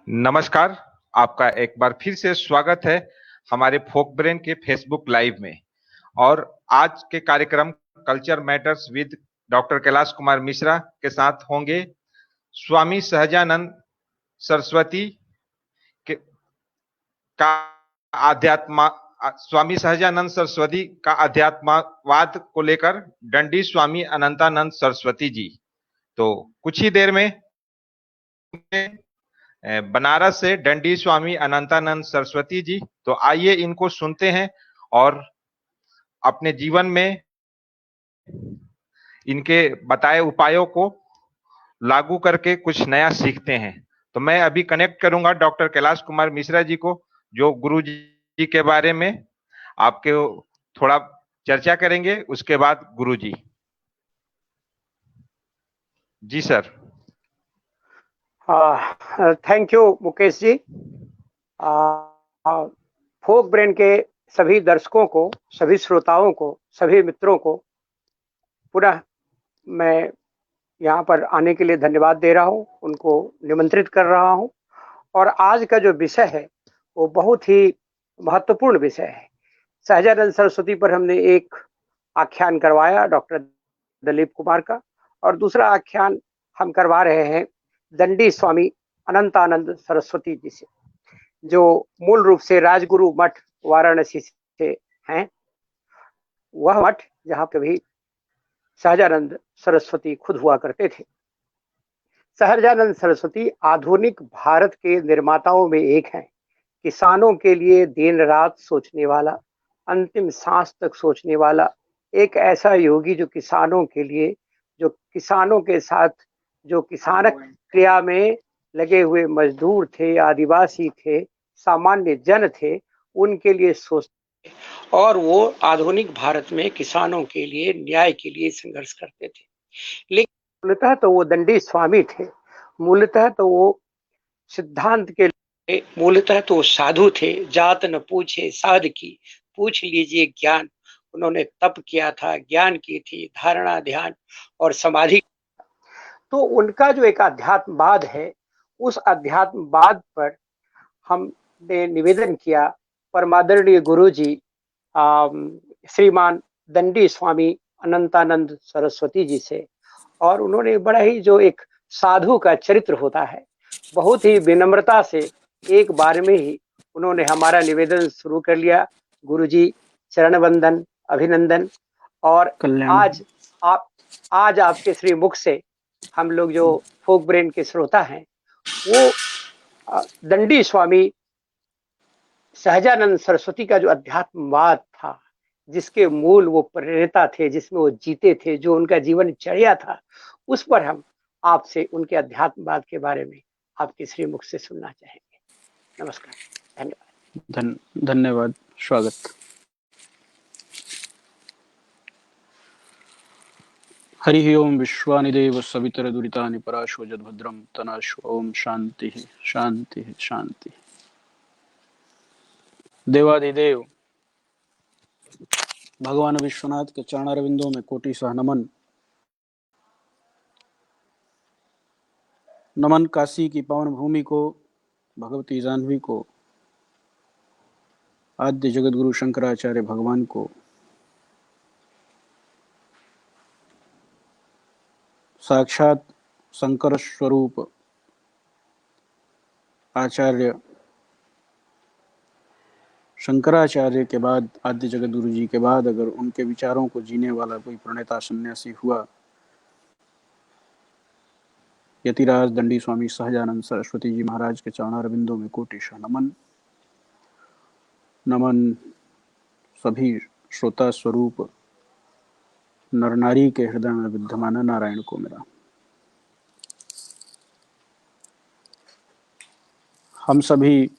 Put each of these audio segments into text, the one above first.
नमस्कार। आपका एक बार फिर से स्वागत है हमारे फोक ब्रेन के फेसबुक लाइव में। और आज के कार्यक्रम culture matters with doctor Kailash Kumar Mishra के साथ होंगे स्वामी सहजानंद सरस्वती के का आध्यात्म स्वामी सहजानंद सरस्वती का अध्यात्मवाद को लेकर दंडी स्वामी अनंतानंद सरस्वती जी। तो कुछ ही देर में बनारस से दंडी स्वामी अनंतानंद सरस्वती जी। तो आइए इनको सुनते हैं और अपने जीवन में इनके बताए उपायों को लागू करके कुछ नया सीखते हैं। तो मैं अभी कनेक्ट करूंगा डॉक्टर कैलाश कुमार मिश्रा जी को, जो गुरु जी के बारे में आपके थोड़ा चर्चा करेंगे। उसके बाद गुरु जी। जी sir. Thank you Mukesh ji. Folk brain के सभी दर्शकों को, सभी श्रोताओं को, सभी मित्रों को पुनः मैं यहाँ पर आने के लिए धन्यवाद दे रहा हूँ, उनको निमंत्रित कर रहा हूँ। और आज का जो विषय है वो बहुत ही महत्वपूर्ण विषय है। सहजानंद सरस्वती पर हमने एक आख्यान करवाया डॉक्टर दिलीप कुमार का, और दूसरा आख्यान हम करवा रहे हैं दंडी स्वामी अनंतानंद सरस्वती जी से, जो मूल रूप से राजगुरु मठ वाराणसी से हैं। वह मठ जहाँ कभी सहजानंद सरस्वती खुद हुआ करते थे। सहजानंद सरस्वती आधुनिक भारत के निर्माताओं में एक हैं। किसानों के लिए दिन रात सोचने वाला, अंतिम सांस तक सोचने वाला एक ऐसा योगी जो किसानों के लिए, जो किसानों के साथ, जो किसानक क्रिया में लगे हुए मजदूर थे, आदिवासी थे, सामान्य जन थे, उनके लिए सोचते और वो आधुनिक भारत में किसानों के लिए, न्याय के लिए संघर्ष करते थे। लेकिन मूलतः तो वो दंडी स्वामी थे, मूलतः तो वो सिद्धांत के, मूलतः तो साधु थे। जात न पूछे साध की, पूछ लीजिए ज्ञान। उन्होंने तप किया था, ज्ञान की थी, धारणा, ध्यान और समाधि। तो उनका जो एक अध्यात्मवाद है, उस अध्यात्मवाद पर हमने निवेदन किया परमादरणीय गुरु जी श्रीमान दंडी स्वामी अनंतानंद सरस्वती जी से। और उन्होंने बड़ा ही, जो एक साधु का चरित्र होता है, बहुत ही विनम्रता से एक बार में ही उन्होंने हमारा निवेदन शुरू कर लिया। गुरुजी चरण वंदन, अभिनंदन। और आज आपके श्री मुख से हम लोग जो फोक ब्रेन के श्रोता हैं, वो दंडी स्वामी सहजानंद सरस्वती का जो अध्यात्मवाद था, जिसके मूल वो प्रेरणा थे, जिसमें वो जीते थे, जो उनका जीवनचर्या था, उस पर हम आपसे उनके अध्यात्मवाद के बारे में आपके श्रीमुख से सुनना चाहेंगे। नमस्कार, धन्यवाद। धन्यवाद, स्वागत। हरि ओम विश्वानिदेव सवितरदुरितानि पराशो जद्भद्रम तनाशो। ओम शांति शांति शांति। देवादिदेव भगवान विश्वनाथ के चरणारविंदों में कोटि सह नमन। नमन काशी की पावन भूमि को, भगवती जाह्नवी को, आद्य जगत गुरु शंकराचार्य भगवान को, साक्षात शंकर स्वरूप आचार्य शंकराचार्य के बाद, आद्य जगत गुरु जी के बाद अगर उनके विचारों को जीने वाला कोई प्रणेता सन्यासी हुआ, यतिराज दंडी स्वामी सहजानंद सरस्वती जी महाराज के चरणारविंदों में कोटिशः नमन। नमन सभी श्रोता स्वरूप नर नारी के हृदय में विद्यमान नारायण को मेरा। हम सभी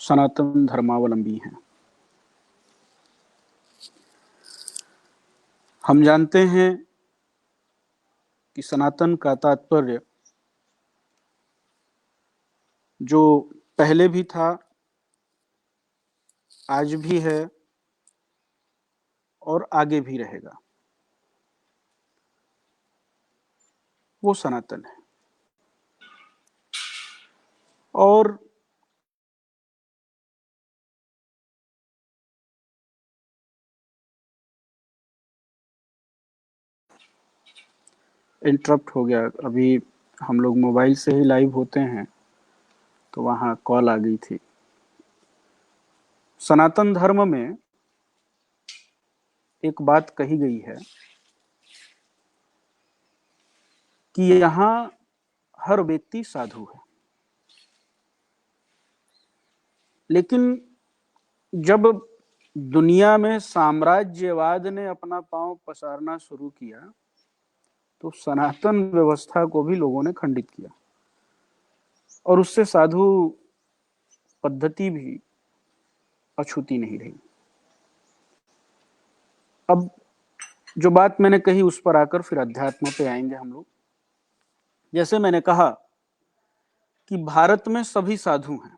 सनातन धर्मावलंबी हैं। हम जानते हैं कि सनातन का तात्पर्य जो पहले भी था, आज भी है और आगे भी रहेगा, वो सनातन है। और इंटरप्ट हो गया। अभी हम लोग मोबाइल से ही लाइव होते हैं तो वहां कॉल आ गई थी। सनातन धर्म में एक बात कही गई है कि यहाँ हर व्यक्ति साधु है, लेकिन जब दुनिया में साम्राज्यवाद ने अपना पांव पसारना शुरू किया तो सनातन व्यवस्था को भी लोगों ने खंडित किया और उससे साधु पद्धति भी अछूती नहीं रही। अब जो बात मैंने कही उस पर आकर फिर अध्यात्म पे आएंगे हम लोग। जैसे मैंने कहा कि भारत में सभी साधु हैं,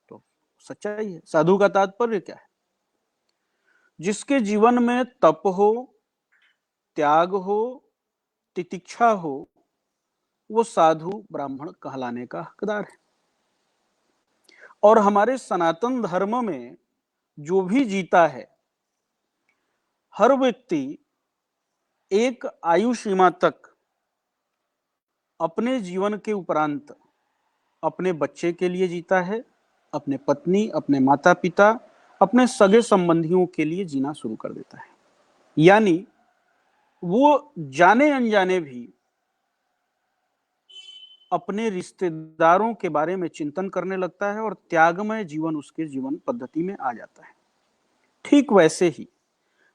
तो सच्चाई है। साधु का तात्पर्य क्या है? जिसके जीवन में तप हो, त्याग हो, तितिक्षा हो, वो साधु ब्राह्मण कहलाने का हकदार है। और हमारे सनातन धर्म में जो भी जीता है, हर व्यक्ति एक आयु सीमा तक अपने जीवन के उपरांत अपने बच्चे के लिए जीता है, अपने पत्नी, अपने माता पिता, अपने सगे संबंधियों के लिए जीना शुरू कर देता है। यानी वो जाने अनजाने भी अपने रिश्तेदारों के बारे में चिंतन करने लगता है और त्यागमय जीवन उसके जीवन पद्धति में आ जाता है। ठीक वैसे ही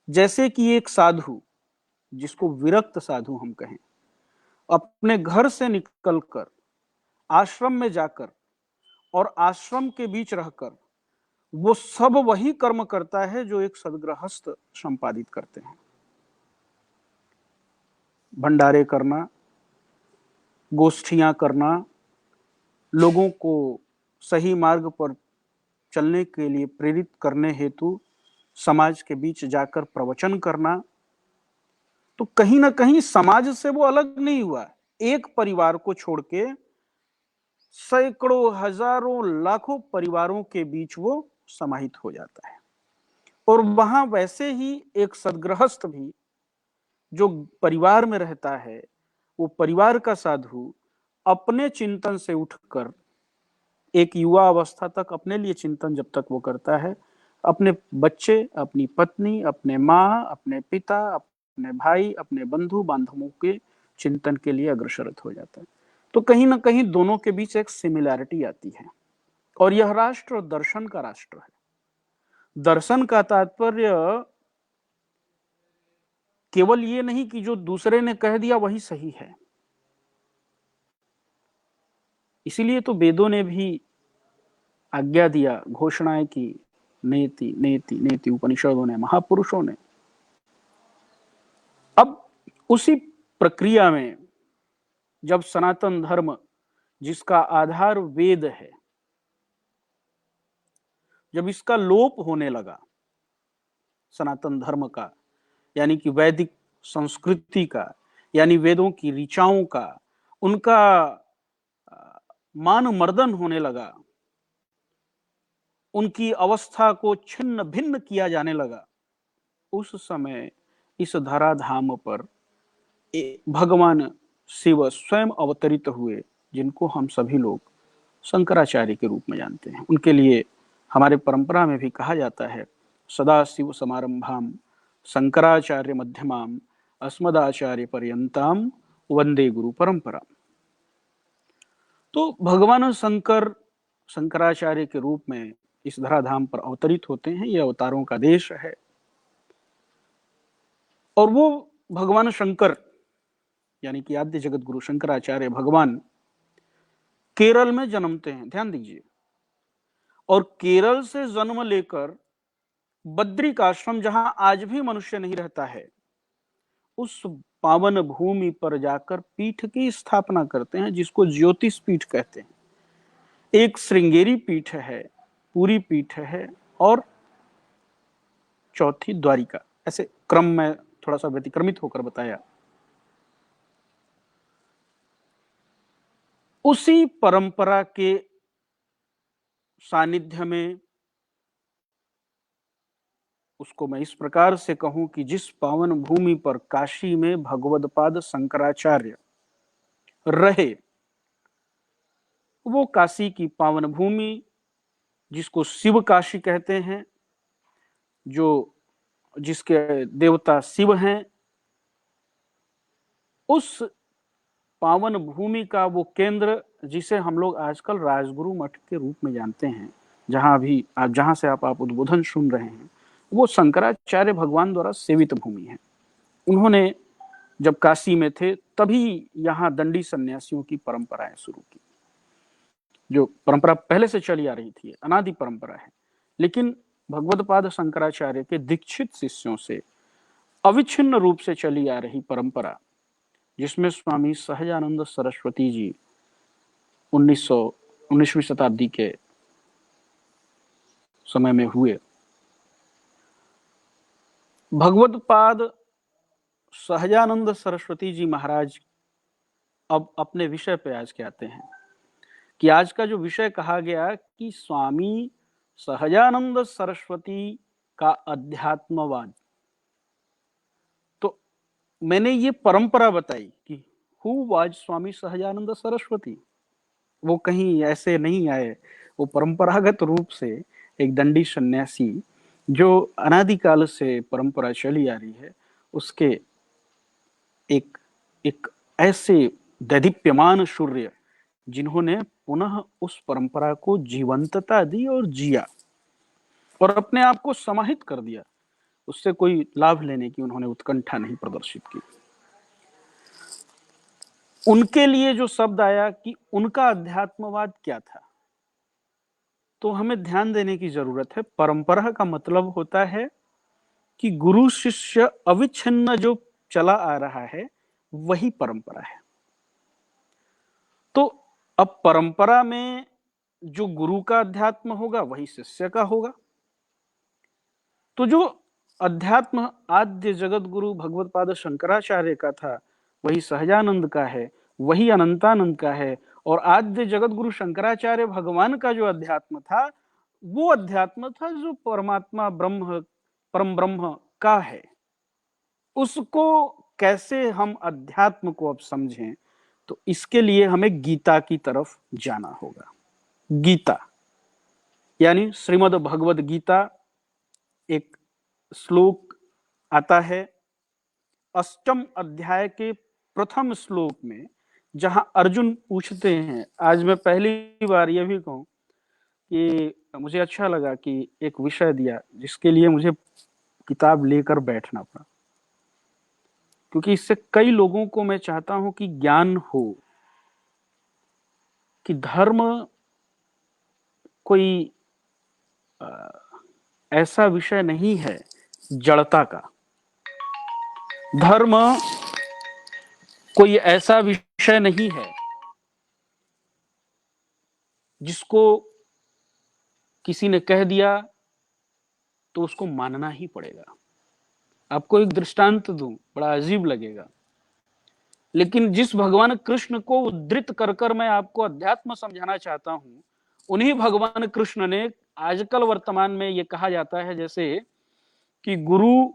जैसे कि एक साधु, जिसको विरक्त साधु हम कहें, अपने घर से निकलकर आश्रम में जाकर और आश्रम के बीच रहकर वो सब वही कर्म करता है जो एक सद्गृहस्थ संपादित करते हैं। भंडारे करना, गोष्ठियां करना, लोगों को सही मार्ग पर चलने के लिए प्रेरित करने हेतु समाज के बीच जाकर प्रवचन करना, तो कहीं ना कहीं समाज से वो अलग नहीं हुआ। एक परिवार को छोड़ के सैकड़ों, हजारों, लाखों परिवारों के बीच वो समाहित हो जाता है। और वहां वैसे ही एक सद्गृहस्थ भी जो परिवार में रहता है, वो परिवार का साधु अपने चिंतन से उठकर एक युवा अवस्था तक अपने लिए चिंतन जब तक वो करता है, अपने बच्चे, अपनी पत्नी, अपने माँ, अपने पिता, अपने भाई, अपने बंधु बांधवों के चिंतन के लिए अग्रसर हो जाता है। तो कहीं ना कहीं दोनों के बीच एक सिमिलैरिटी आती है। और यह राष्ट्र दर्शन का राष्ट्र है। दर्शन का तात्पर्य केवल ये नहीं कि जो दूसरे ने कह दिया वही सही है। इसीलिए तो वेदों ने भी आज्ञा दिया, घोषणाएं की, नेति नेति नेति उपनिषदों ने, महापुरुषों ने। अब उसी प्रक्रिया में जब सनातन धर्म, जिसका आधार वेद है, जब इसका लोप होने लगा, सनातन धर्म का, यानी कि वैदिक संस्कृति का, यानी वेदों की ऋचाओं का, उनका मान मर्दन होने लगा, उनकी अवस्था को छिन्न भिन्न किया जाने लगा, उस समय इस धराधाम पर भगवान शिव स्वयं अवतरित हुए, जिनको हम सभी लोग शंकराचार्य के रूप में जानते हैं। उनके लिए हमारे परंपरा में भी कहा जाता है, सदा शिव समारंभाम शंकराचार्य मध्यमाम अस्मदाचार्य पर्यंताम वंदे गुरु परंपरा। तो भगवान शंकर शंकराचार्य के रूप में इस धराधाम पर अवतरित होते हैं। यह अवतारों का देश है। और वो भगवान शंकर, यानी कि आद्य जगत गुरु शंकराचार्य भगवान, केरल में जन्मते हैं। ध्यान दीजिए। और केरल से जन्म लेकर बद्रिक आश्रम, जहां आज भी मनुष्य नहीं रहता है, उस पावन भूमि पर जाकर पीठ की स्थापना करते हैं, जिसको ज्योतिष पीठ कहते हैं। एक श्रृंगेरी पीठ है, पूरी पीठ है, और चौथी द्वारिका। ऐसे क्रम में थोड़ा सा व्यतिक्रमित होकर बताया। उसी परंपरा के सानिध्य में उसको मैं इस प्रकार से कहूं कि जिस पावन भूमि पर काशी में भगवदपाद शंकराचार्य रहे, वो काशी की पावन भूमि जिसको शिव काशी कहते हैं, जो जिसके देवता शिव हैं, उस पावन भूमि का वो केंद्र जिसे हम लोग आजकल राजगुरु मठ के रूप में जानते हैं, जहां से आप उद्बोधन सुन रहे हैं, वो शंकराचार्य भगवान द्वारा सेवित भूमि है। उन्होंने जब काशी में थे तभी यहाँ दंडी सन्यासियों की परंपराएं शुरू की, जो परंपरा पहले से चली आ रही थी, अनादि परंपरा है। लेकिन भगवदपाद शंकराचार्य के दीक्षित शिष्यों से अविच्छिन्न रूप से चली आ रही परंपरा, जिसमें स्वामी सहजानंद सरस्वती जी 19वीं शताब्दी के समय में हुए। भगवदपाद सहजानंद सरस्वती जी महाराज अब अपने विषय पे आज के आते हैं कि आज का जो विषय कहा गया कि स्वामी सहजानंद सरस्वती का अध्यात्मवाद, तो मैंने ये परंपरा बताई कि हु वाज स्वामी सहजानंद सरस्वती। वो कहीं ऐसे नहीं आए, वो परंपरागत रूप से एक दंडी सन्यासी जो अनादिकाल से परंपरा चली आ रही है, उसके एक ऐसे दैदीप्यमान सूर्य जिन्होंने पुनः उस परंपरा को जीवंतता दी और जिया और अपने आप को समाहित कर दिया। उससे कोई लाभ लेने की उन्होंने उत्कंठा नहीं प्रदर्शित की। उनके लिए जो शब्द आया कि उनका अध्यात्मवाद क्या था, तो हमें ध्यान देने की जरूरत है। परंपरा का मतलब होता है कि गुरु शिष्य अविच्छिन्न जो चला आ रहा है वही परंपरा है। तो अब परंपरा में जो गुरु का अध्यात्म होगा वही शिष्य का होगा। तो जो अध्यात्म आद्य जगत गुरु भगवदपाद शंकराचार्य का था वही सहजानंद का है, वही अनंतानंद का है। और आद्य जगत गुरु शंकराचार्य भगवान का जो अध्यात्म था वो अध्यात्म था जो परमात्मा ब्रह्म परम ब्रह्म का है। उसको कैसे हम अध्यात्म को अब समझें, तो इसके लिए हमें गीता की तरफ जाना होगा। गीता यानी श्रीमद् भगवद गीता, एक श्लोक आता है 8वें अध्याय के प्रथम श्लोक में, जहां अर्जुन पूछते हैं। आज मैं पहली बार यह भी कहूं कि मुझे अच्छा लगा कि एक विषय दिया जिसके लिए मुझे किताब लेकर बैठना पड़ा, क्योंकि इससे कई लोगों को मैं चाहता हूं कि ज्ञान हो कि धर्म कोई ऐसा विषय नहीं है जड़ता का। धर्म कोई ऐसा विषय नहीं है जिसको किसी ने कह दिया तो उसको मानना ही पड़ेगा। आपको एक दृष्टांत दूं, बड़ा अजीब लगेगा, लेकिन जिस भगवान कृष्ण को उद्धृत कर मैं आपको अध्यात्म समझाना चाहता हूं, उन्हीं भगवान कृष्ण ने आजकल वर्तमान में ये कहा जाता है जैसे कि गुरु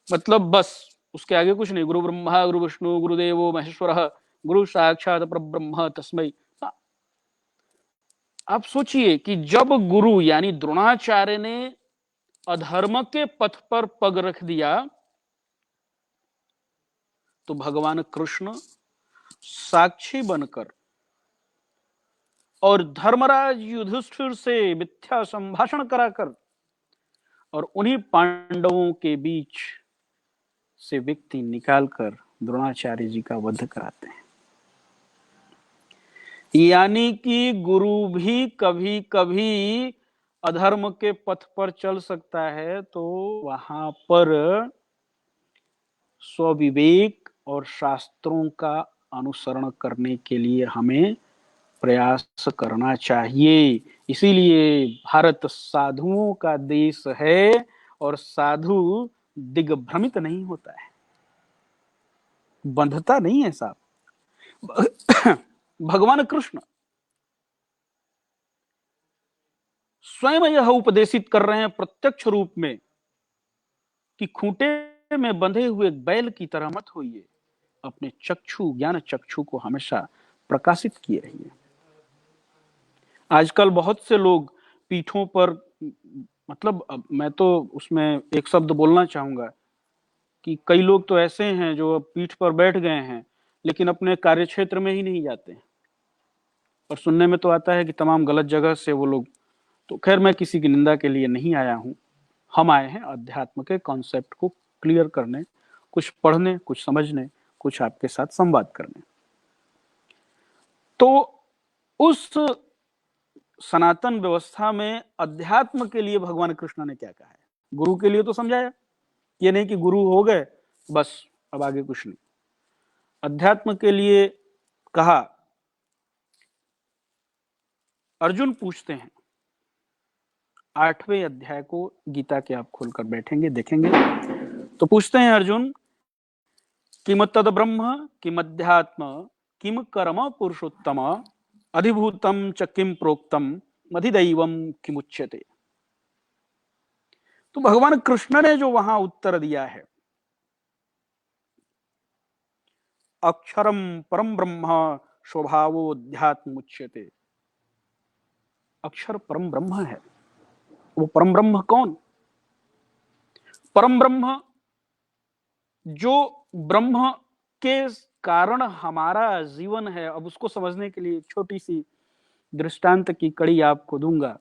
मतलब बस उसके आगे कुछ नहीं। गुरु ब्रह्मा गुरु विष्णु गुरुदेवो महेश्वरः गुरु साक्षात परब्रह्म तस्मै। आप सोचिए कि जब गुरु यानी द्रोणाचार्य ने अधर्म के पथ पर पग रख दिया तो भगवान कृष्ण साक्षी बनकर और धर्मराज युधिष्ठिर से मिथ्या संभाषण कराकर और उन्हीं पांडवों के बीच से व्यक्ति निकालकर द्रोणाचार्य जी का वध कराते हैं। यानी कि गुरु भी कभी कभी अधर्म के पथ पर चल सकता है, तो वहां पर स्वविवेक और शास्त्रों का अनुसरण करने के लिए हमें प्रयास करना चाहिए। इसीलिए भारत साधुओं का देश है और साधु दिग्भ्रमित नहीं होता है, बंधता नहीं है साहब। भगवान कृष्ण स्वयं यह उपदेशित कर रहे हैं प्रत्यक्ष रूप में कि खूंटे में बंधे हुए बैल की तरह मत होइए, अपने चक्षु ज्ञान चक्षु को हमेशा प्रकाशित किए रहिए। आजकल बहुत से लोग पीठों पर, मतलब मैं तो उसमें एक शब्द बोलना चाहूंगा कि कई लोग तो ऐसे हैं जो पीठ पर बैठ गए हैं लेकिन अपने कार्य क्षेत्र में ही नहीं जाते हैं, और सुनने में तो आता है कि तमाम गलत जगह से वो लोग। तो खैर, मैं किसी की निंदा के लिए नहीं आया हूं, हम आए हैं अध्यात्म के कॉन्सेप्ट को क्लियर करने, कुछ पढ़ने, कुछ समझने, कुछ आपके साथ संवाद करने। तो उस सनातन व्यवस्था में अध्यात्म के लिए भगवान कृष्ण ने क्या कहा है? गुरु के लिए तो समझाया, ये नहीं कि गुरु हो गए बस अब आगे कुछ नहीं। अध्यात्म के लिए कहा। अर्जुन पूछते हैं, 8वें अध्याय को गीता के आप खोलकर बैठेंगे देखेंगे तो पूछते हैं अर्जुन, किम तद ब्रह्म किम अध्यात्म किम कर्म पुरुषोत्तम अधिभूतम च किम प्रोक्तम अधिदैवम किमुच्यते। तो भगवान कृष्ण ने जो वहां उत्तर दिया है, अक्षरम परम ब्रह्म स्वभावोध्यात्म उच्यते। अक्षर परम ब्रह्म है। वो परम ब्रह्म कौन? परम ब्रह्म जो ब्रह्म के कारण हमारा जीवन है। अब उसको समझने के लिए छोटी सी दृष्टांत की कड़ी आपको दूंगा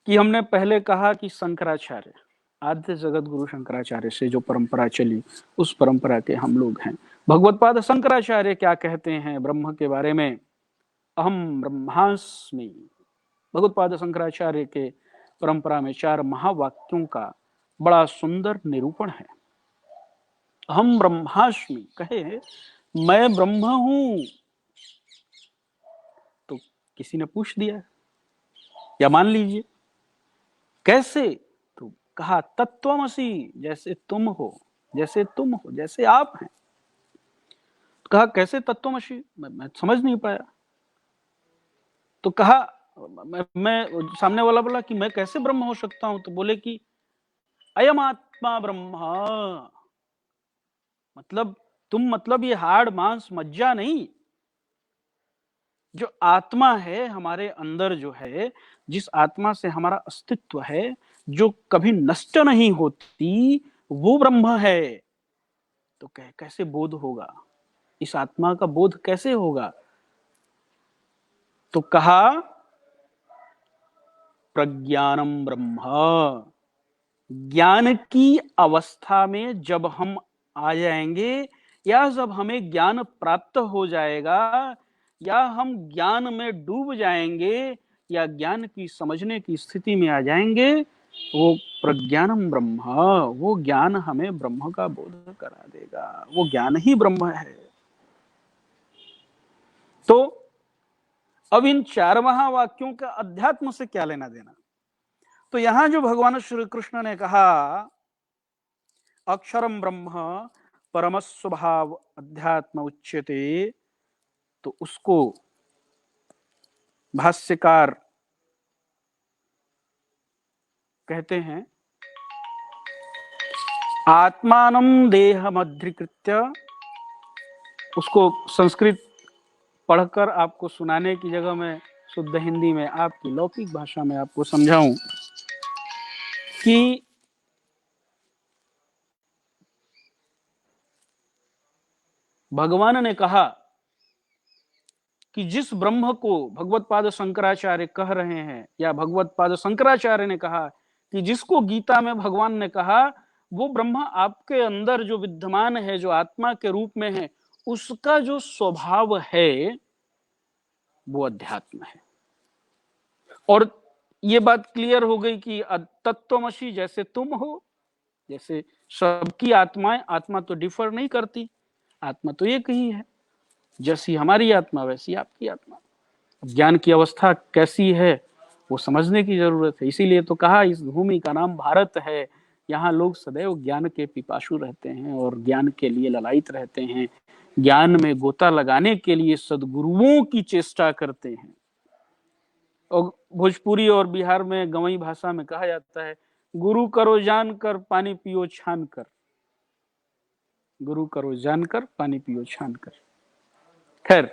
कि हमने पहले कहा कि शंकराचार्य, आद्य जगत गुरु शंकराचार्य से जो परंपरा चली, उस परंपरा के हम लोग हैं। भगवत्पाद शंकराचार्य क्या कहते हैं ब्रह्म के बारे में? अहम ब्रह्मास्मि। भगवत्पाद शंकराचार्य के परंपरा में 4 महावाक्यों का बड़ा सुंदर निरूपण है। अहम ब्रह्मास्मि कहे मैं ब्रह्म हूं, तो किसी ने पूछ दिया या मान लीजिए कैसे? तो कहा तत्त्वमसि, जैसे तुम हो, जैसे तुम हो, जैसे आप हैं। तो कहा कैसे तत्त्वमसि? मैं समझ नहीं पाया। तो कहा मैं सामने वाला बोला कि मैं कैसे ब्रह्म हो सकता हूं? तो बोले कि अयम आत्मा ब्रह्म, मतलब तुम, मतलब ये हाड़ मांस मज्जा नहीं, जो आत्मा है हमारे अंदर, जो है जिस आत्मा से हमारा अस्तित्व है, जो कभी नष्ट नहीं होती, वो ब्रह्म है। तो कैसे बोध होगा? इस आत्मा का बोध कैसे होगा? तो कहा प्रज्ञानम ब्रह्म। ज्ञान की अवस्था में जब हम आ जाएंगे, या जब हमें ज्ञान प्राप्त हो जाएगा, या हम ज्ञान में डूब जाएंगे, या ज्ञान की समझने की स्थिति में आ जाएंगे, वो प्रज्ञानम ब्रह्म, वो ज्ञान हमें ब्रह्म का बोध करा देगा। वो ज्ञान ही ब्रह्म है। तो अब इन 4 महावाक्यों का अध्यात्म से क्या लेना देना? तो यहां जो भगवान श्री कृष्ण ने कहा अक्षरम ब्रह्म परम स्वभाव अध्यात्म उच्यते, तो उसको भाष्यकार कहते हैं आत्मानं देहमधिकृत्य। उसको संस्कृत पढ़कर आपको सुनाने की जगह मैं शुद्ध हिंदी में, आपकी लौकिक भाषा में आपको समझाऊं कि भगवान ने कहा कि जिस ब्रह्म को भगवत्पाद शंकराचार्य कह रहे हैं, या भगवत्पाद शंकराचार्य ने कहा कि जिसको गीता में भगवान ने कहा वो ब्रह्म आपके अंदर जो विद्यमान है, जो आत्मा के रूप में है, उसका जो स्वभाव है वो अध्यात्म है। और ये बात क्लियर हो गई कि तत्त्वमसि, जैसे तुम हो, जैसे सबकी आत्माएं, आत्मा तो डिफर नहीं करती, आत्मा तो एक ही है। जैसी हमारी आत्मा वैसी आपकी आत्मा। ज्ञान की अवस्था कैसी है वो समझने की जरूरत है। इसीलिए तो कहा इस भूमि का नाम भारत है। यहाँ लोग सदैव ज्ञान के पिपासु रहते हैं और ज्ञान के लिए ललायित रहते हैं, ज्ञान में गोता लगाने के लिए सद्गुरुओं की चेष्टा करते हैं। और भोजपुरी और बिहार में गवई भाषा में कहा जाता है, गुरु करो जान कर पानी पियो छान कर। गुरु करो जानकर पानी पियो छान कर। खैर,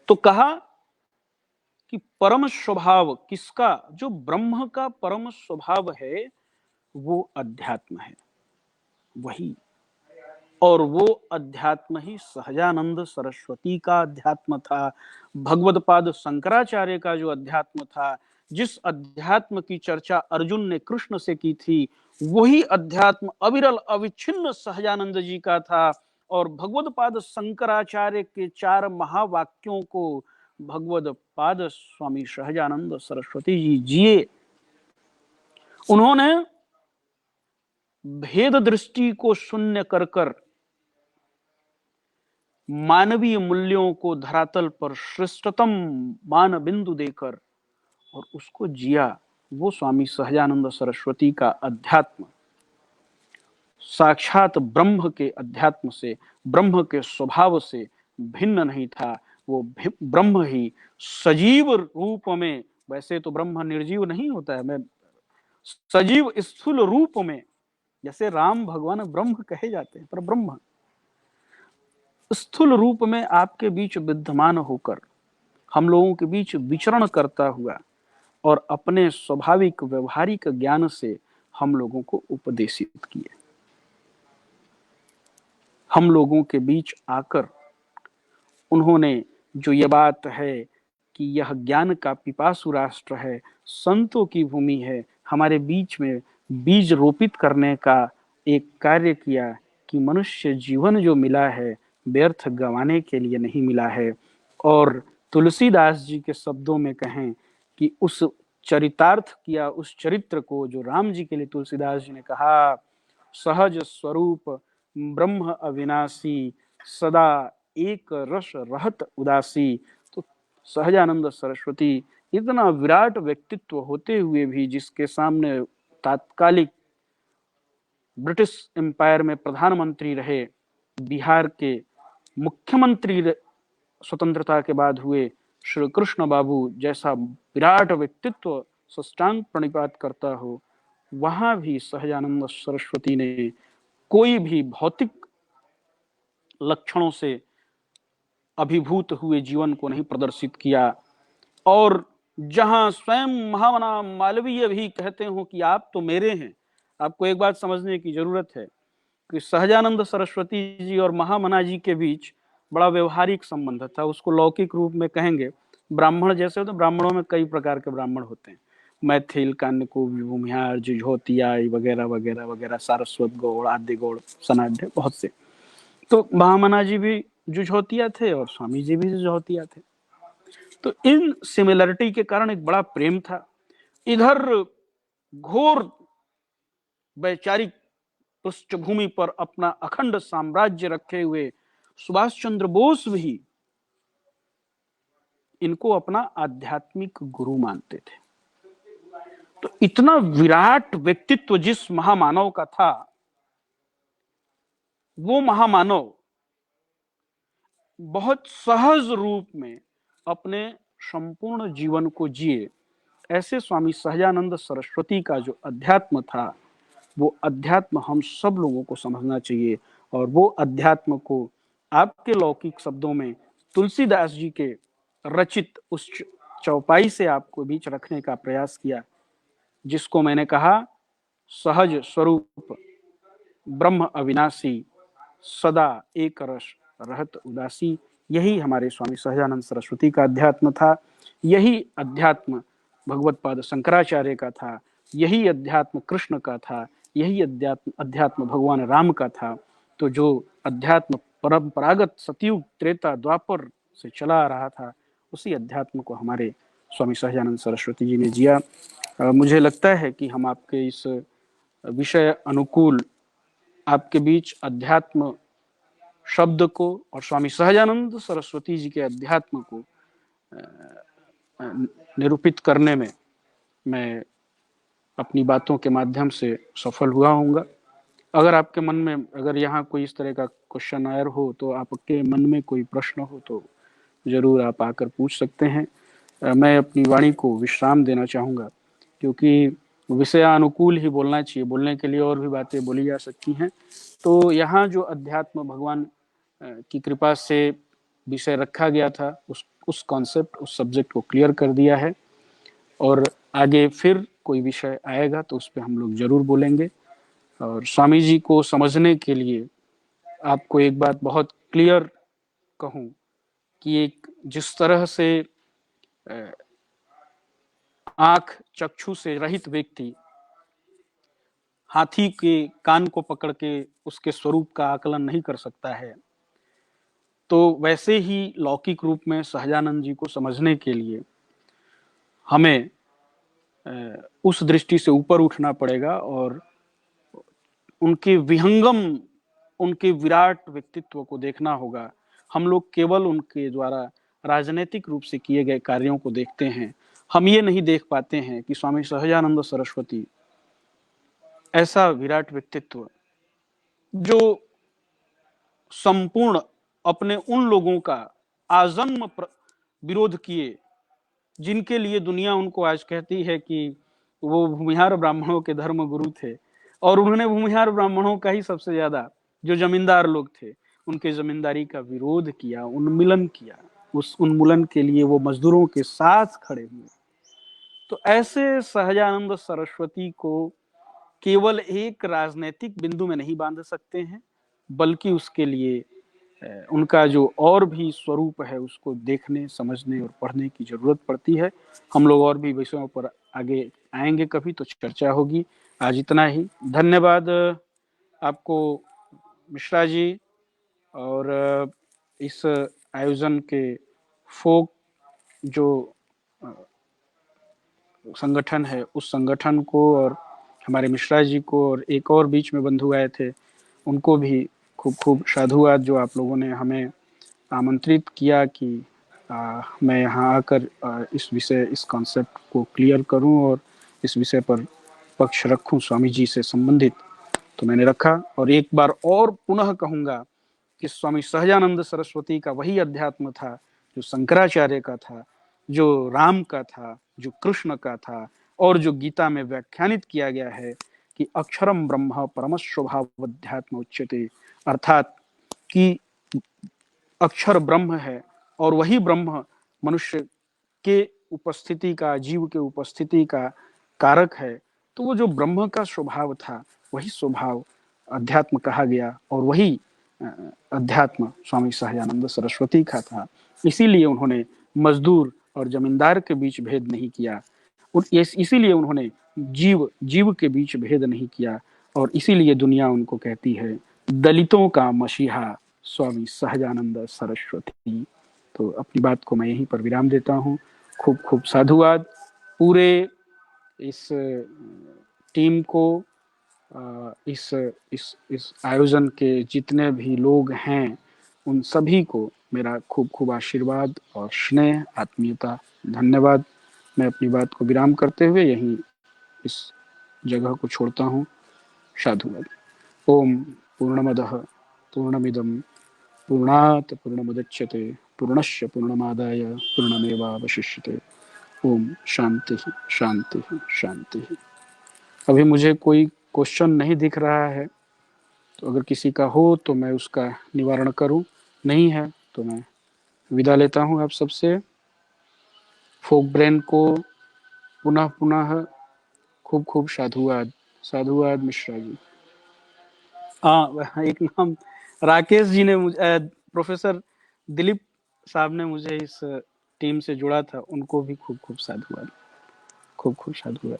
तो कहा कि परम स्वभाव किसका, जो ब्रह्म का परम स्वभाव है वो अध्यात्म है, वही। और वो अध्यात्म ही सहजानंद सरस्वती का अध्यात्म था, भगवदपाद शंकराचार्य का जो अध्यात्म था, जिस अध्यात्म की चर्चा अर्जुन ने कृष्ण से की थी, वही अध्यात्म अविरल अविच्छिन्न सहजानंद जी का था। और भगवदपाद शंकराचार्य के 4 महावाक्यों को भगवदपाद स्वामी सहजानंद सरस्वती जी जिए। उन्होंने भेद दृष्टि को शून्य कर मानवीय मूल्यों को धरातल पर श्रेष्ठतम मान बिंदु देकर और उसको जिया। वो स्वामी सहजानंद सरस्वती का अध्यात्म साक्षात ब्रह्म के अध्यात्म से, ब्रह्म के स्वभाव से भिन्न नहीं था। वो ब्रह्म ही सजीव रूप में, वैसे तो ब्रह्म निर्जीव नहीं होता है, मैं सजीव स्थूल रूप में, जैसे राम भगवान ब्रह्म कहे जाते हैं, पर ब्रह्म स्थूल रूप में आपके बीच विद्यमान होकर हम लोगों के बीच विचरण करता हुआ और अपने स्वाभाविक व्यवहारिक ज्ञान से हम लोगों को उपदेशित किए। हम लोगों के बीच आकर उन्होंने जो ये बात है कि यह ज्ञान का पिपासु राष्ट्र है, संतों की भूमि है, हमारे बीच में बीज रोपित करने का एक कार्य किया कि मनुष्य जीवन जो मिला है व्यर्थ गंवाने के लिए नहीं मिला है। और तुलसीदास जी के शब्दों में कहें कि उस चरितार्थ किया, उस चरित्र को जो राम जी के लिए तुलसीदास जी ने कहा, सहज स्वरूप ब्रह्म अविनाशी सदा एक रस रहत उदासी। तो सहजानंद सरस्वती इतना विराट व्यक्तित्व होते हुए भी, जिसके सामने तात्कालिक ब्रिटिश एम्पायर में प्रधानमंत्री रहे, बिहार के मुख्यमंत्री स्वतंत्रता के बाद हुए श्री कृष्ण बाबू जैसा विराट व्यक्तित्व साष्टांग प्रणिपात करता हो, वहां भी सहजानंद सरस्वती ने कोई भी भौतिक लक्षणों से अभिभूत हुए जीवन को नहीं प्रदर्शित किया। और जहां स्वयं महामना मालवीय भी कहते हो कि आप तो मेरे हैं, आपको एक बात समझने की जरूरत है कि सहजानंद सरस्वती जी और महामना जी के बीच बड़ा व्यवहारिक संबंध था। उसको लौकिक रूप में कहेंगे, ब्राह्मण जैसे हो तो ब्राह्मणों में कई प्रकार के ब्राह्मण होते हैं, मैथिल, कान्यकू, भूमिहार, जुझोतिया वगैरह वगैरह वगैरह, सारस्वत गौड़, आद्य गौड़, सनाढ्य, बहुत से। तो महामना जी भी जुझोतिया थे और स्वामी जी भी जुझोतिया थे। तो इन सिमिलरिटी के कारण एक बड़ा प्रेम था। इधर घोर वैचारिक पृष्ठभूमि पर अपना अखंड साम्राज्य रखे हुए सुभाष चंद्र बोस भी इनको अपना आध्यात्मिक गुरु मानते थे। तो इतना विराट व्यक्तित्व जिस महामानव का था, वो महामानव बहुत सहज रूप में अपने संपूर्ण जीवन को जिए। ऐसे स्वामी सहजानंद सरस्वती का जो अध्यात्म था, वो अध्यात्म हम सब लोगों को समझना चाहिए। और वो अध्यात्म को आपके लौकिक शब्दों में तुलसीदास जी के रचित उस चौपाई से आपको बीच रखने का प्रयास किया, जिसको मैंने कहा, सहज स्वरूप ब्रह्म अविनाशी सदा एक रस रहत उदासी। यही हमारे स्वामी सहजानंद सरस्वती का अध्यात्म था। यही अध्यात्म भगवदपाद शंकराचार्य का था। यही अध्यात्म कृष्ण का था। यही अध्यात्म भगवान राम का था। तो जो अध्यात्म परंपरागत सतयुग, त्रेता, द्वापर से चला आ रहा था, उसी अध्यात्म को हमारे स्वामी सहजानंद सरस्वती जी ने जिया। मुझे लगता है कि हम आपके इस विषय अनुकूल आपके बीच अध्यात्म शब्द को और स्वामी सहजानंद सरस्वती जी के अध्यात्म को निरूपित करने में मैं अपनी बातों के माध्यम से सफल हुआ होऊंगा। अगर आपके मन में, अगर यहाँ कोई इस तरह का क्वेश्चन आयर हो, तो आपके मन में कोई प्रश्न हो तो जरूर आप आकर पूछ सकते हैं। मैं अपनी वाणी को विश्राम देना चाहूँगा, क्योंकि विषयानुकूल ही बोलना चाहिए। बोलने के लिए और भी बातें बोली जा सकती हैं। तो यहाँ जो अध्यात्म भगवान की कृपा से विषय रखा गया था, उस कॉन्सेप्ट, उस सब्जेक्ट को क्लियर कर दिया है। और आगे फिर कोई विषय आएगा तो उस पर हम लोग जरूर बोलेंगे। और स्वामी जी को समझने के लिए आपको एक बात बहुत क्लियर कहूँ कि एक जिस तरह से आंख चक्षु से रहित व्यक्ति हाथी के कान को पकड़ के उसके स्वरूप का आकलन नहीं कर सकता है, तो वैसे ही लौकिक रूप में सहजानंद जी को समझने के लिए हमें उस दृष्टि से ऊपर उठना पड़ेगा और उनके विहंगम, उनके विराट व्यक्तित्व को देखना होगा। हम लोग केवल उनके द्वारा राजनीतिक रूप से किए गए कार्यों को देखते हैं। हम ये नहीं देख पाते हैं कि स्वामी सहजानंद सरस्वती ऐसा विराट व्यक्तित्व जो संपूर्ण अपने उन लोगों का आजन्म विरोध किए जिनके लिए दुनिया उनको आज कहती है कि वो भूमिहार ब्राह्मणों के धर्म गुरु थे, और उन्होंने भूमिहार ब्राह्मणों का ही सबसे ज्यादा, जो जमींदार लोग थे, उनके जमींदारी का विरोध किया, उन्मूलन किया। उस उन्मूलन के लिए वो मजदूरों के साथ खड़े हुए। तो ऐसे सहजानंद सरस्वती को केवल एक राजनीतिक बिंदु में नहीं बांध सकते हैं, बल्कि उसके लिए उनका जो और भी स्वरूप है उसको देखने, समझने और पढ़ने की जरूरत पड़ती है। हम लोग और भी विषयों पर आगे आएंगे, कभी तो चर्चा होगी। आज इतना ही। धन्यवाद आपको मिश्रा जी, और इस आयोजन के फोक जो संगठन है उस संगठन को, और हमारे मिश्रा जी को, और एक और बीच में बंधु आए थे उनको भी खूब खूब साधुवाद, जो आप लोगों ने हमें आमंत्रित किया कि मैं यहाँ आकर इस कॉन्सेप्ट को क्लियर करूं और इस विषय पर पक्ष रखूं स्वामी जी से संबंधित। तो मैंने रखा, और एक बार और पुनः कहूंगा कि स्वामी सहजानंद सरस्वती का वही अध्यात्म था जो शंकराचार्य का था, जो राम का था, जो कृष्ण का था, और जो गीता में व्याख्यानित किया गया है कि अक्षरम ब्रह्म परमस्वभावध्यात्म उच्यते, अर्थात कि अक्षर ब्रह्म है और वही ब्रह्म मनुष्य के उपस्थिति का, जीव के उपस्थिति का कारक है। तो वो जो ब्रह्म का स्वभाव था वही स्वभाव अध्यात्म कहा गया, और वही अध्यात्म स्वामी सहजानंद सरस्वती का था। इसीलिए उन्होंने मजदूर और जमींदार के बीच भेद नहीं किया, इसीलिए उन्होंने जीव के बीच भेद नहीं किया, और इसीलिए दुनिया उनको कहती है दलितों का मसीहा स्वामी सहजानंद सरस्वती। तो अपनी बात को मैं यहीं पर विराम देता हूँ। खूब खूब साधुवाद पूरे इस टीम को, इस आयोजन के जितने भी लोग हैं उन सभी को मेरा खूब खूब आशीर्वाद और स्नेह, आत्मीयता, धन्यवाद। मैं अपनी बात को विराम करते हुए यहीं इस जगह को छोड़ता हूँ। साधुवाद। ओम पूर्णमदः पूर्णमिदं पूर्णात् पूर्णमुदच्यते पूर्णस्य पूर्णमादाय पूर्णमेवावशिष्यते। ओम शांति शांति शांति। अभी मुझे कोई क्वेश्चन नहीं दिख रहा है, तो अगर किसी का हो तो मैं उसका निवारण करूं, नहीं है तो मैं विदा लेता हूं आप सबसे। फोक ब्रेन को पुनः पुनः खूब खूब साधुवाद। साधुवाद मिश्रा जी। हाँ, एक नाम राकेश जी ने मुझे, प्रोफेसर दिलीप साहब ने मुझे इस टीम से जुड़ा था, उनको भी खूब खूब साधुवाद। खूब खूब साधुवाद।